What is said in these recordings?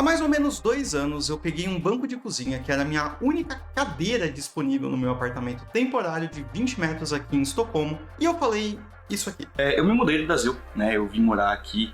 Há mais ou menos 2 anos eu peguei um banco de cozinha que era a minha única cadeira disponível no meu apartamento temporário de 20 metros aqui em Estocolmo e eu falei isso aqui. Eu me mudei do Brasil, né? Eu vim morar aqui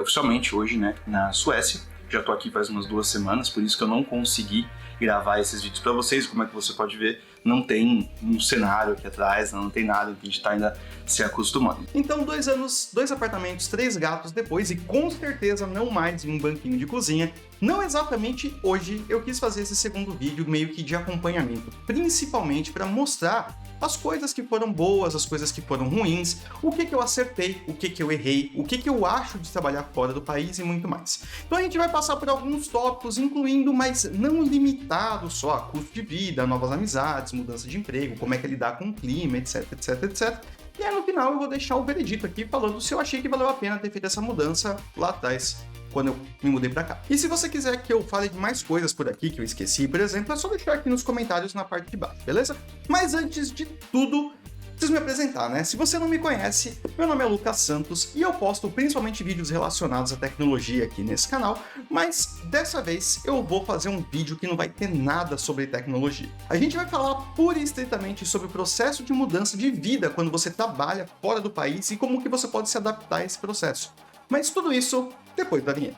oficialmente hoje, né? Na Suécia. Já tô aqui faz umas 2 semanas, por isso que eu não consegui gravar esses vídeos para vocês. Como é que você pode ver, não tem um cenário aqui atrás, não tem nada, a gente tá ainda se acostumando. Então 2 anos, 2 apartamentos, 3 gatos depois e com certeza não mais em um banquinho de cozinha. Não exatamente hoje eu quis fazer esse segundo vídeo meio que de acompanhamento, principalmente para mostrar as coisas que foram boas, as coisas que foram ruins, o que eu acertei, o que eu errei, o que eu acho de trabalhar fora do país e muito mais. Então a gente vai passar por alguns tópicos, incluindo, mas não limitado só a custo de vida, novas amizades, mudança de emprego, como é que é lidar com o clima, etc, etc, etc. E aí no final eu vou deixar o veredito aqui falando se eu achei que valeu a pena ter feito essa mudança lá atrás, quando eu me mudei pra cá. E se você quiser que eu fale de mais coisas por aqui que eu esqueci, por exemplo, é só deixar aqui nos comentários na parte de baixo, beleza? Mas antes de tudo, preciso me apresentar, né? Se você não me conhece, meu nome é Lucas Santos e eu posto principalmente vídeos relacionados à tecnologia aqui nesse canal, mas dessa vez eu vou fazer um vídeo que não vai ter nada sobre tecnologia. A gente vai falar pura e estritamente sobre o processo de mudança de vida quando você trabalha fora do país e como que você pode se adaptar a esse processo. Mas tudo isso depois da vinheta.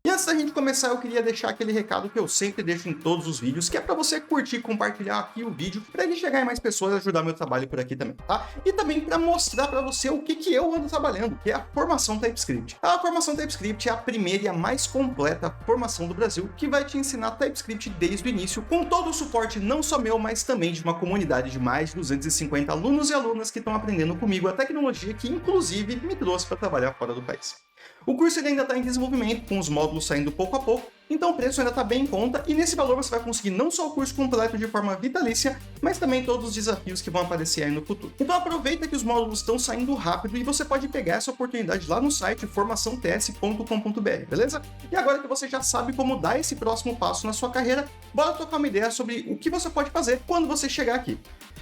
E antes da gente começar, eu queria deixar aquele recado que eu sempre deixo em todos os vídeos, que é para você curtir e compartilhar aqui o vídeo, para ele chegar em mais pessoas e ajudar meu trabalho por aqui também, tá? E também para mostrar para você o que eu ando trabalhando, que é a formação TypeScript. A formação TypeScript é a primeira e a mais completa formação do Brasil, que vai te ensinar TypeScript desde o início, com todo o suporte não só meu, mas também de uma comunidade de mais de 250 alunos e alunas que estão aprendendo comigo a tecnologia que inclusive me trouxe para trabalhar fora do país. O curso ainda está em desenvolvimento, com os módulos saindo pouco a pouco, então o preço ainda está bem em conta e nesse valor você vai conseguir não só o curso completo de forma vitalícia, mas também todos os desafios que vão aparecer aí no futuro. Então aproveita que os módulos estão saindo rápido e você pode pegar essa oportunidade lá no site formaçãots.com.br, beleza? E agora que você já sabe como dar esse próximo passo na sua carreira, bora trocar uma ideia sobre o que você pode fazer quando você chegar aqui.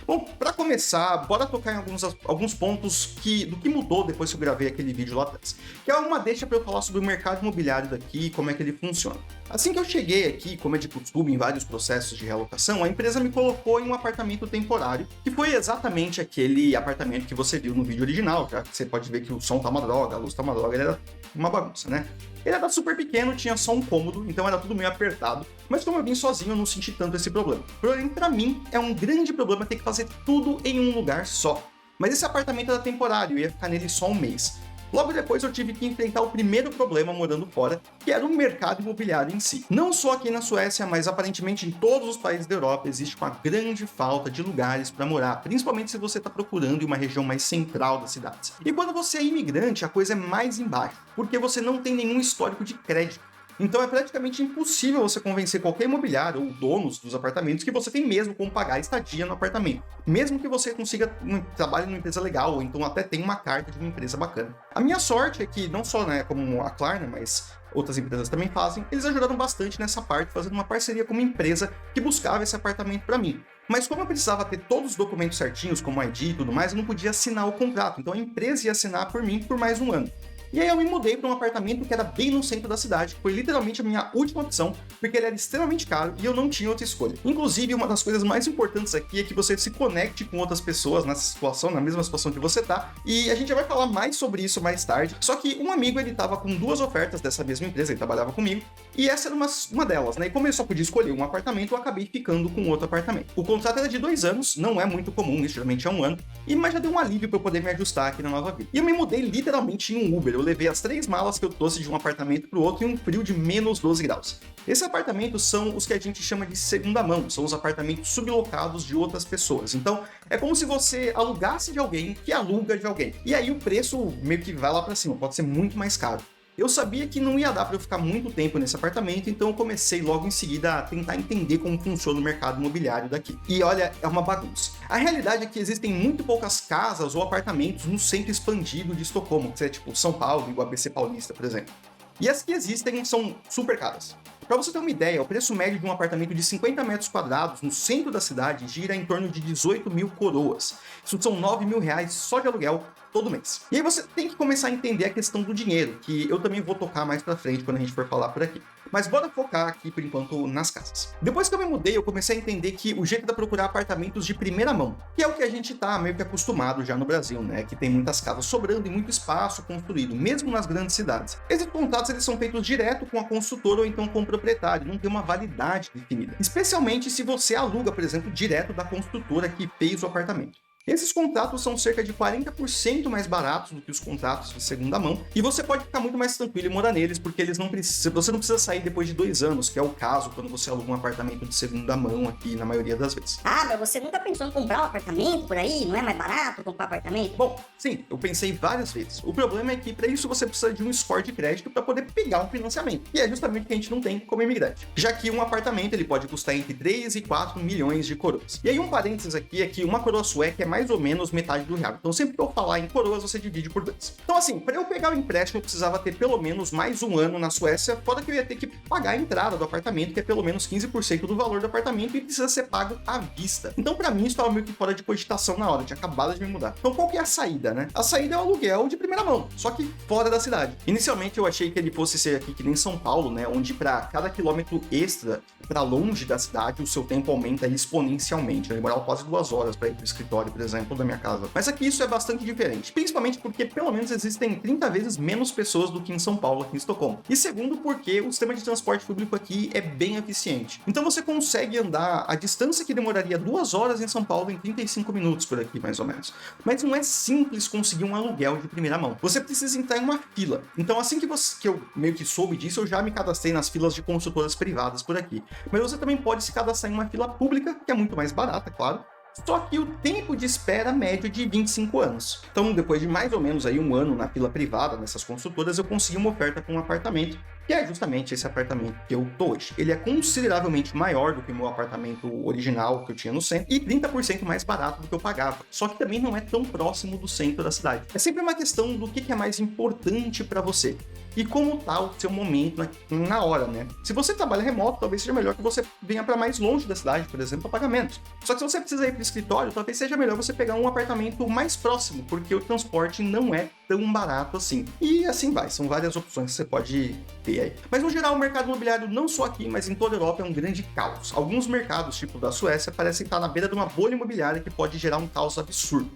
Bom, para começar, bora tocar em alguns pontos do que mudou depois que eu gravei aquele vídeo lá atrás. Que é uma deixa para eu falar sobre o mercado imobiliário daqui e como é que ele funciona. Assim que eu cheguei aqui, como é de costume em vários processos de realocação, a empresa me colocou em um apartamento temporário, que foi exatamente aquele apartamento que você viu no vídeo original, já que você pode ver que o som tá uma droga, a luz tá uma droga, ele era uma bagunça, né? Ele era super pequeno, tinha só um cômodo, então era tudo meio apertado, mas como eu vim sozinho, eu não senti tanto esse problema. Porém, pra mim, é um grande problema ter que fazer tudo em um lugar só. Mas esse apartamento era temporário, eu ia ficar nele só um mês. Logo depois eu tive que enfrentar o primeiro problema morando fora, que era o mercado imobiliário em si. Não só aqui na Suécia, mas aparentemente em todos os países da Europa existe uma grande falta de lugares para morar, principalmente se você está procurando em uma região mais central das cidades. E quando você é imigrante, a coisa é mais embaixo, porque você não tem nenhum histórico de crédito. Então é praticamente impossível você convencer qualquer imobiliário ou donos dos apartamentos que você tem mesmo como pagar a estadia no apartamento. Mesmo que você consiga trabalhar numa empresa legal, ou então até tenha uma carta de uma empresa bacana. A minha sorte é que, não só como a Klarna, mas outras empresas também fazem, eles ajudaram bastante nessa parte, fazendo uma parceria com uma empresa que buscava esse apartamento para mim. Mas como eu precisava ter todos os documentos certinhos, como ID e tudo mais, eu não podia assinar o contrato. Então a empresa ia assinar por mim por mais um ano. E aí eu me mudei para um apartamento que era bem no centro da cidade, que foi literalmente a minha última opção, porque ele era extremamente caro e eu não tinha outra escolha. Inclusive, uma das coisas mais importantes aqui é que você se conecte com outras pessoas nessa situação, na mesma situação que você tá, e a gente já vai falar mais sobre isso mais tarde. Só que um amigo, ele tava com 2 ofertas dessa mesma empresa, ele trabalhava comigo, e essa era uma delas, né? E como eu só podia escolher um apartamento, eu acabei ficando com outro apartamento. O contrato era de 2 anos, não é muito comum, isso geralmente é 1 ano, mas já deu um alívio para eu poder me ajustar aqui na nova vida. E eu me mudei literalmente em um Uber. Eu levei as 3 malas que eu trouxe de um apartamento pro outro em um frio de menos 12 graus. Esses apartamentos são os que a gente chama de segunda mão, são os apartamentos sublocados de outras pessoas. Então, é como se você alugasse de alguém que aluga de alguém. E aí o preço meio que vai lá pra cima, pode ser muito mais caro. Eu sabia que não ia dar para eu ficar muito tempo nesse apartamento, então eu comecei logo em seguida a tentar entender como funciona o mercado imobiliário daqui. E olha, é uma bagunça. A realidade é que existem muito poucas casas ou apartamentos no centro expandido de Estocolmo, que é tipo São Paulo e o ABC Paulista, por exemplo. E as que existem são super caras. Para você ter uma ideia, o preço médio de um apartamento de 50 metros quadrados no centro da cidade gira em torno de 18 mil coroas. Isso são 9 mil reais só de aluguel todo mês. E aí você tem que começar a entender a questão do dinheiro, que eu também vou tocar mais pra frente quando a gente for falar por aqui. Mas bora focar aqui, por enquanto, nas casas. Depois que eu me mudei, eu comecei a entender que o jeito é procurar apartamentos de primeira mão, que é o que a gente tá meio que acostumado já no Brasil, né? Que tem muitas casas sobrando e muito espaço construído, mesmo nas grandes cidades. Esses contratos, eles são feitos direto com a construtora ou então com o proprietário, não tem uma validade definida. Especialmente se você aluga, por exemplo, direto da construtora que fez o apartamento. Esses contratos são cerca de 40% mais baratos do que os contratos de segunda mão, e você pode ficar muito mais tranquilo e morar neles, porque eles não precisam, você não precisa sair depois de 2 anos, que é o caso quando você aluga um apartamento de segunda mão aqui, na maioria das vezes. Ah, mas você nunca pensou em comprar um apartamento por aí? Não é mais barato comprar apartamento? Bom, sim, eu pensei várias vezes. O problema é que para isso você precisa de um score de crédito para poder pegar um financiamento, e é justamente o que a gente não tem como imigrante. Já que um apartamento ele pode custar entre 3 e 4 milhões de coroas. E aí um parênteses aqui é que uma coroa sueca é mais ou menos metade do real. Então sempre que eu falar em coroas, você divide por 2. Então assim, para eu pegar o empréstimo, eu precisava ter pelo menos mais um ano na Suécia, fora que eu ia ter que pagar a entrada do apartamento, que é pelo menos 15% do valor do apartamento e precisa ser pago à vista. Então para mim isso estava meio que fora de cogitação na hora, tinha acabado de me mudar. Então qual que é a saída, né? A saída é o aluguel de primeira mão, só que fora da cidade. Inicialmente eu achei que ele fosse ser aqui que nem São Paulo, né? Onde para cada quilômetro extra para longe da cidade, o seu tempo aumenta exponencialmente. Eu demorava quase 2 horas para ir para o escritório, por exemplo, da minha casa. Mas aqui isso é bastante diferente, principalmente porque pelo menos existem 30 vezes menos pessoas do que em São Paulo, aqui em Estocolmo. E segundo, porque o sistema de transporte público aqui é bem eficiente. Então você consegue andar a distância que demoraria 2 horas em São Paulo em 35 minutos por aqui, mais ou menos. Mas não é simples conseguir um aluguel de primeira mão. Você precisa entrar em uma fila. Então assim que eu meio que soube disso, eu já me cadastrei nas filas de consultoras privadas por aqui. Mas você também pode se cadastrar em uma fila pública, que é muito mais barata, claro. Só que o tempo de espera médio é de 25 anos. Então, depois de mais ou menos aí 1 ano na fila privada nessas consultoras, eu consegui uma oferta para um apartamento, que é justamente esse apartamento que eu tô hoje. Ele é consideravelmente maior do que o meu apartamento original que eu tinha no centro e 30% mais barato do que eu pagava. Só que também não é tão próximo do centro da cidade. É sempre uma questão do que é mais importante para você e como tá o seu momento na hora, né? Se você trabalha remoto, talvez seja melhor que você venha para mais longe da cidade, por exemplo, para pagamento. Só que se você precisa ir para o escritório, talvez seja melhor você pegar um apartamento mais próximo, porque o transporte não é tão barato assim. E assim vai, são várias opções que você pode ter aí. Mas no geral, o mercado imobiliário, não só aqui, mas em toda a Europa, é um grande caos. Alguns mercados, tipo da Suécia, parecem estar na beira de uma bolha imobiliária que pode gerar um caos absurdo.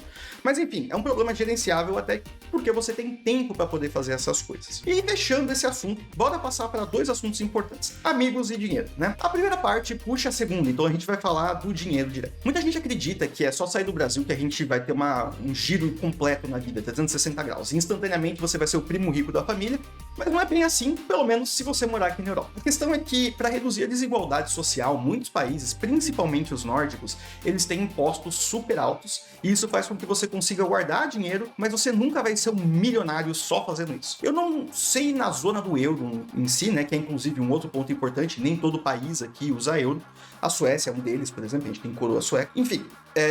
Mas enfim, é um problema gerenciável até porque você tem tempo para poder fazer essas coisas. E fechando esse assunto, bora passar para 2 assuntos importantes: amigos e dinheiro, né? A primeira parte puxa a segunda, então a gente vai falar do dinheiro direto. Muita gente acredita que é só sair do Brasil que a gente vai ter um giro completo na vida, 360 graus. Instantaneamente você vai ser o primo rico da família, mas não é bem assim, pelo menos se você morar aqui na Europa. A questão é que, para reduzir a desigualdade social, muitos países, principalmente os nórdicos, eles têm impostos super altos, e isso faz com que você consiga guardar dinheiro, mas você nunca vai ser um milionário só fazendo isso. Eu não sei na zona do euro em si, né, que é inclusive um outro ponto importante, nem todo país aqui usa euro. A Suécia é um deles, por exemplo, a gente tem coroa sueca. Enfim,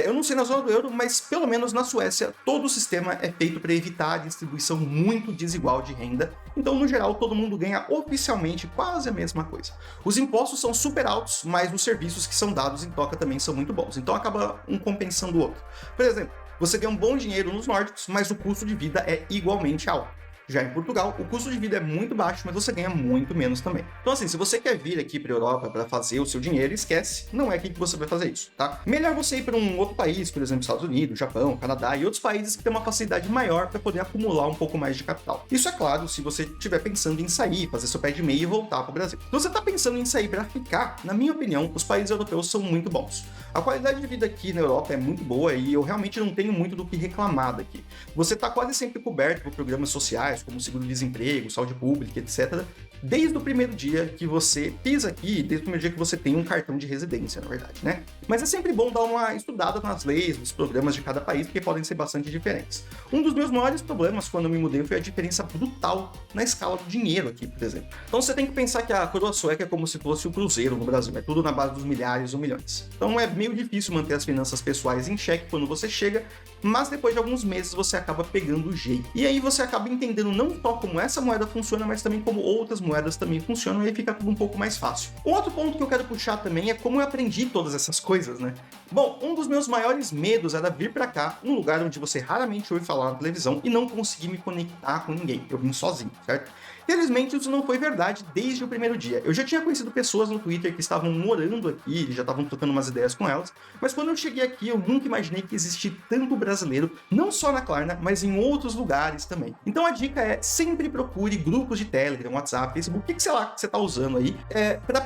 eu não sei na zona do euro, mas pelo menos na Suécia, todo o sistema é feito para evitar a distribuição muito desigual de renda. Então, no geral, todo mundo ganha oficialmente quase a mesma coisa. Os impostos são super altos, mas os serviços que são dados em troca também são muito bons. Então, acaba um compensando o outro. Por exemplo, você ganha um bom dinheiro nos nórdicos, mas o custo de vida é igualmente alto. Já em Portugal, o custo de vida é muito baixo, mas você ganha muito menos também. Então assim, se você quer vir aqui para a Europa para fazer o seu dinheiro, esquece, não é aqui que você vai fazer isso, tá? Melhor você ir para um outro país, por exemplo, Estados Unidos, Japão, Canadá e outros países que têm uma facilidade maior para poder acumular um pouco mais de capital. Isso é claro se você estiver pensando em sair, fazer seu pé de meia e voltar para o Brasil. Se você está pensando em sair para ficar, na minha opinião, os países europeus são muito bons. A qualidade de vida aqui na Europa é muito boa e eu realmente não tenho muito do que reclamar daqui. Você está quase sempre coberto por programas sociais, como seguro-desemprego, saúde pública, etc., desde o primeiro dia que você pisa aqui, desde o primeiro dia que você tem um cartão de residência, na verdade, né? Mas é sempre bom dar uma estudada nas leis, nos programas de cada país, porque podem ser bastante diferentes. Um dos meus maiores problemas quando eu me mudei foi a diferença brutal na escala do dinheiro aqui, por exemplo. Então você tem que pensar que a coroa sueca é como se fosse o cruzeiro no Brasil, é tudo na base dos milhares ou milhões. Então é meio difícil manter as finanças pessoais em xeque quando você chega, mas depois de alguns meses você acaba pegando o jeito. E aí você acaba entendendo não só como essa moeda funciona, mas também como outras moedas moedas também funcionam e aí fica tudo um pouco mais fácil. Um outro ponto que eu quero puxar também é como eu aprendi todas essas coisas, né? Bom, um dos meus maiores medos era vir pra cá, num lugar onde você raramente ouve falar na televisão e não conseguir me conectar com ninguém. Eu vim sozinho, certo? Felizmente isso não foi verdade desde o primeiro dia. Eu já tinha conhecido pessoas no Twitter que estavam morando aqui, já estavam trocando umas ideias com elas, mas quando eu cheguei aqui eu nunca imaginei que existia tanto brasileiro, não só na Klarna, mas em outros lugares também. Então a dica é, sempre procure grupos de Telegram, WhatsApp, Facebook, o que sei lá que você está usando aí,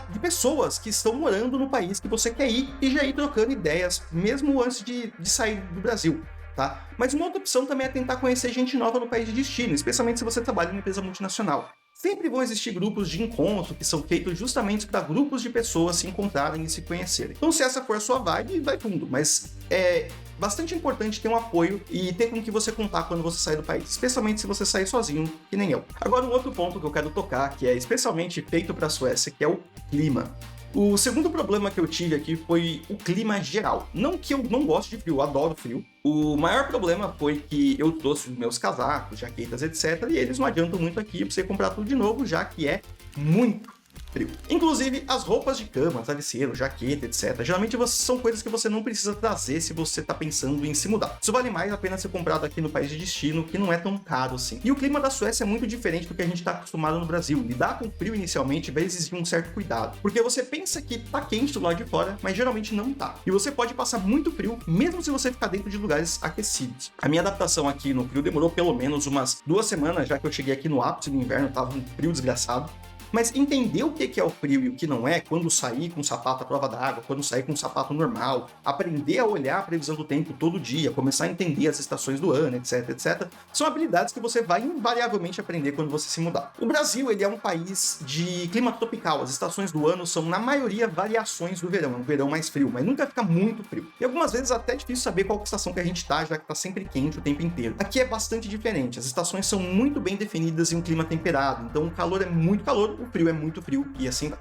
de pessoas que estão morando no país que você quer ir e já ir trocando ideias, mesmo antes de sair do Brasil. Tá? Mas uma outra opção também é tentar conhecer gente nova no país de destino, especialmente se você trabalha em uma empresa multinacional. Sempre vão existir grupos de encontro que são feitos justamente para grupos de pessoas se encontrarem e se conhecerem. Então, se essa for a sua vibe, vai fundo, mas é bastante importante ter um apoio e ter com que você contar quando você sair do país, especialmente se você sair sozinho, que nem eu. Agora, um outro ponto que eu quero tocar, que é especialmente feito para a Suécia, que é o clima. O segundo problema que eu tive aqui foi o clima geral. Não que eu não goste de frio, eu adoro frio. O maior problema foi que eu trouxe meus casacos, jaquetas, etc. E eles não adiantam muito aqui pra você comprar tudo de novo, já que é muito frio. Inclusive, as roupas de cama, travesseiro, jaqueta, etc. Geralmente são coisas que você não precisa trazer se você tá pensando em se mudar. Isso vale mais a pena ser comprado aqui no país de destino, que não é tão caro assim. E o clima da Suécia é muito diferente do que a gente tá acostumado no Brasil. Lidar com frio inicialmente vai exigir um certo cuidado, porque você pensa que tá quente do lado de fora, mas geralmente não tá. E você pode passar muito frio, mesmo se você ficar dentro de lugares aquecidos. A minha adaptação aqui no frio demorou pelo menos umas 2 semanas, já que eu cheguei aqui no ápice do inverno, tava um frio desgraçado. Mas entender o que é o frio e o que não é, quando sair com o sapato à prova d'água, quando sair com um sapato normal, aprender a olhar a previsão do tempo todo dia, começar a entender as estações do ano, etc, etc, são habilidades que você vai invariavelmente aprender quando você se mudar. O Brasil, ele é um país de clima tropical, as estações do ano são, na maioria, variações do verão, um verão mais frio, mas nunca fica muito frio. E algumas vezes até é difícil saber qual estação que a gente tá, já que tá sempre quente o tempo inteiro. Aqui é bastante diferente, as estações são muito bem definidas em um clima temperado, então o calor é muito calor, o frio é muito frio e assim vai.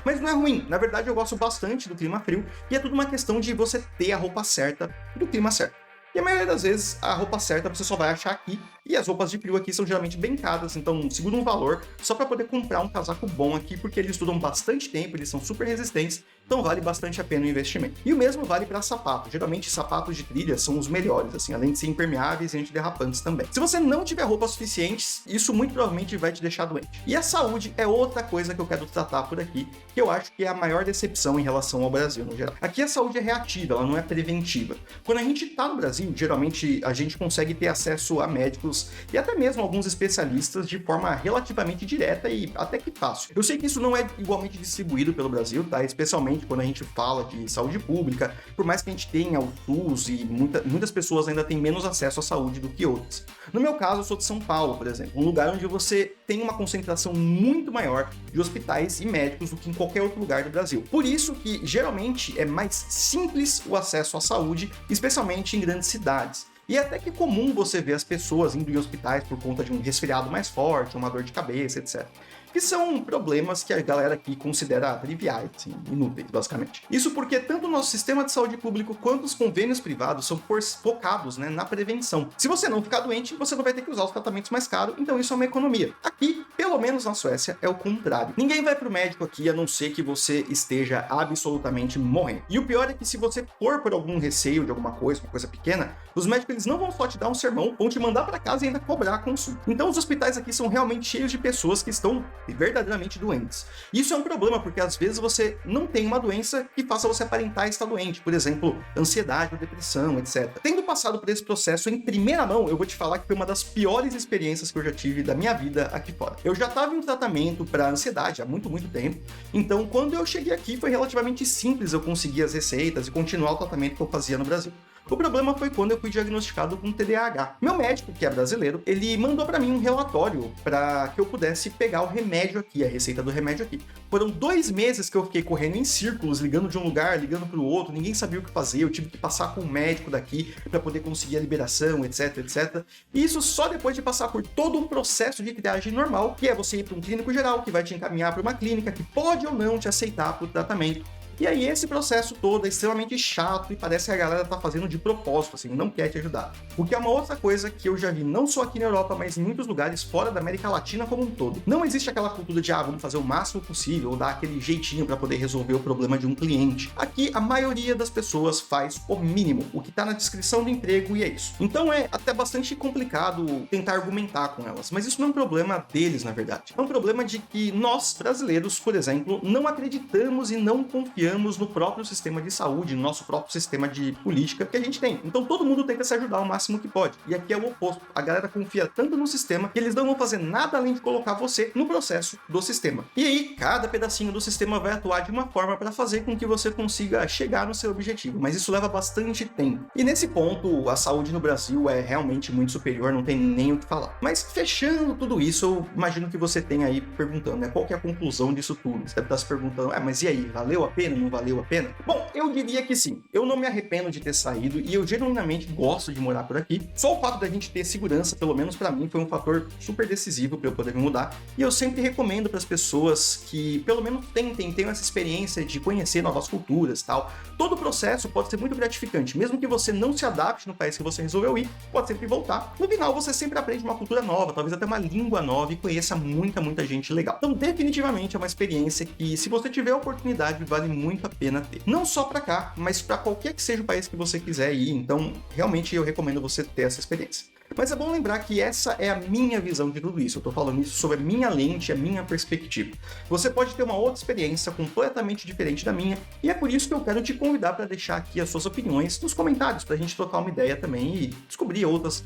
Mas não é ruim, na verdade eu gosto bastante do clima frio e é tudo uma questão de você ter a roupa certa do clima certo. E a maioria das vezes a roupa certa você só vai achar aqui, e as roupas de frio aqui são geralmente bem caras, então segura um valor só para poder comprar um casaco bom aqui, porque eles duram bastante tempo, eles são super resistentes, então vale bastante a pena o investimento. E o mesmo vale para sapato, geralmente sapatos de trilha são os melhores, assim, além de ser impermeáveis e antiderrapantes também. Se você não tiver roupas suficientes, isso muito provavelmente vai te deixar doente. E a saúde é outra coisa que eu quero tratar por aqui, que eu acho que é a maior decepção em relação ao Brasil no geral. Aqui a saúde é reativa, ela não é preventiva. Quando a gente tá no Brasil, geralmente a gente consegue ter acesso a médicos e até mesmo alguns especialistas de forma relativamente direta e até que fácil. Eu sei que isso não é igualmente distribuído pelo Brasil, tá? Especialmente quando a gente fala de saúde pública, por mais que a gente tenha o SUS e muitas pessoas ainda têm menos acesso à saúde do que outras. No meu caso, eu sou de São Paulo, por exemplo, um lugar onde você tem uma concentração muito maior de hospitais e médicos do que em qualquer outro lugar do Brasil. Por isso que, geralmente, é mais simples o acesso à saúde, especialmente em grandes cidades. E é até que comum você ver as pessoas indo em hospitais por conta de um resfriado mais forte, uma dor de cabeça, etc. Que são problemas que a galera aqui considera triviais, assim, inúteis, basicamente. Isso porque tanto o nosso sistema de saúde público quanto os convênios privados são focados, né, na prevenção. Se você não ficar doente, você não vai ter que usar os tratamentos mais caros, então isso é uma economia. Aqui, pelo menos na Suécia, é o contrário. Ninguém vai pro médico aqui a não ser que você esteja absolutamente morrendo. E o pior é que se você for por algum receio de alguma coisa, uma coisa pequena, os médicos eles não vão só te dar um sermão, vão te mandar para casa e ainda cobrar a consulta. Então os hospitais aqui são realmente cheios de pessoas que estão verdadeiramente doentes. Isso é um problema, porque às vezes você não tem uma doença que faça você aparentar estar doente, por exemplo, ansiedade ou depressão, etc. Tendo passado por esse processo em primeira mão, eu vou te falar que foi uma das piores experiências que eu já tive da minha vida aqui fora. Eu já estava em tratamento para ansiedade há muito tempo, então quando eu cheguei aqui foi relativamente simples eu conseguir as receitas e continuar o tratamento que eu fazia no Brasil. O problema foi quando eu fui diagnosticado com TDAH. Meu médico, que é brasileiro, ele mandou para mim um relatório para que eu pudesse pegar o remédio aqui, a receita do remédio aqui. Foram 2 meses que eu fiquei correndo em círculos, ligando de um lugar, ligando para o outro, ninguém sabia o que fazer, eu tive que passar com um médico daqui para poder conseguir a liberação, etc, etc. E isso só depois de passar por todo um processo de triagem normal, que é você ir para um clínico geral, que vai te encaminhar para uma clínica que pode ou não te aceitar para o tratamento. E aí esse processo todo é extremamente chato e parece que a galera tá fazendo de propósito, assim, não quer te ajudar. O que é uma outra coisa que eu já vi não só aqui na Europa, mas em muitos lugares fora da América Latina como um todo. Não existe aquela cultura de, vamos fazer o máximo possível ou dar aquele jeitinho para poder resolver o problema de um cliente. Aqui, a maioria das pessoas faz o mínimo, o que tá na descrição do emprego e é isso. Então é até bastante complicado tentar argumentar com elas, mas isso não é um problema deles, na verdade. É um problema de que nós, brasileiros, por exemplo, não acreditamos e não confiamos no próprio sistema de saúde, no nosso próprio sistema de política que a gente tem. Então todo mundo tenta se ajudar o máximo que pode. E aqui é o oposto. A galera confia tanto no sistema que eles não vão fazer nada além de colocar você no processo do sistema. E aí, cada pedacinho do sistema vai atuar de uma forma para fazer com que você consiga chegar no seu objetivo, mas isso leva bastante tempo. E nesse ponto, a saúde no Brasil é realmente muito superior, não tem nem o que falar. Mas fechando tudo isso, eu imagino que você tenha aí perguntando, né, qual que é a conclusão disso tudo? Você deve estar se perguntando, mas e aí, valeu a pena, não valeu a pena? Bom, eu diria que sim. Eu não me arrependo de ter saído e eu genuinamente gosto de morar por aqui. Só o fato da gente ter segurança, pelo menos para mim, foi um fator super decisivo para eu poder me mudar. E eu sempre recomendo para as pessoas que, pelo menos, tenham essa experiência de conhecer novas culturas e tal. Todo o processo pode ser muito gratificante. Mesmo que você não se adapte no país que você resolveu ir, pode sempre voltar. No final, você sempre aprende uma cultura nova, talvez até uma língua nova e conheça muita gente legal. Então, definitivamente é uma experiência que, se você tiver a oportunidade, vale muito a pena ter. Não só para cá, mas para qualquer que seja o país que você quiser ir. Então, realmente, eu recomendo você ter essa experiência. Mas é bom lembrar que essa é a minha visão de tudo isso. Eu tô falando isso sobre a minha lente, a minha perspectiva. Você pode ter uma outra experiência completamente diferente da minha, e é por isso que eu quero te convidar para deixar aqui as suas opiniões nos comentários, pra gente trocar uma ideia também e descobrir outros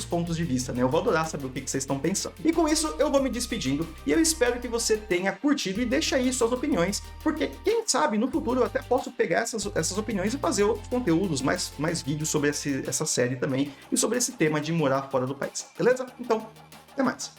pontos de vista, né? Eu vou adorar saber o que vocês estão pensando. E com isso, eu vou me despedindo, e eu espero que você tenha curtido e deixe aí suas opiniões, porque quem sabe no futuro eu até posso pegar essas opiniões e fazer outros conteúdos, mais vídeos sobre essa série também, e sobre esse tema de morar fora do país, beleza? Então, até mais.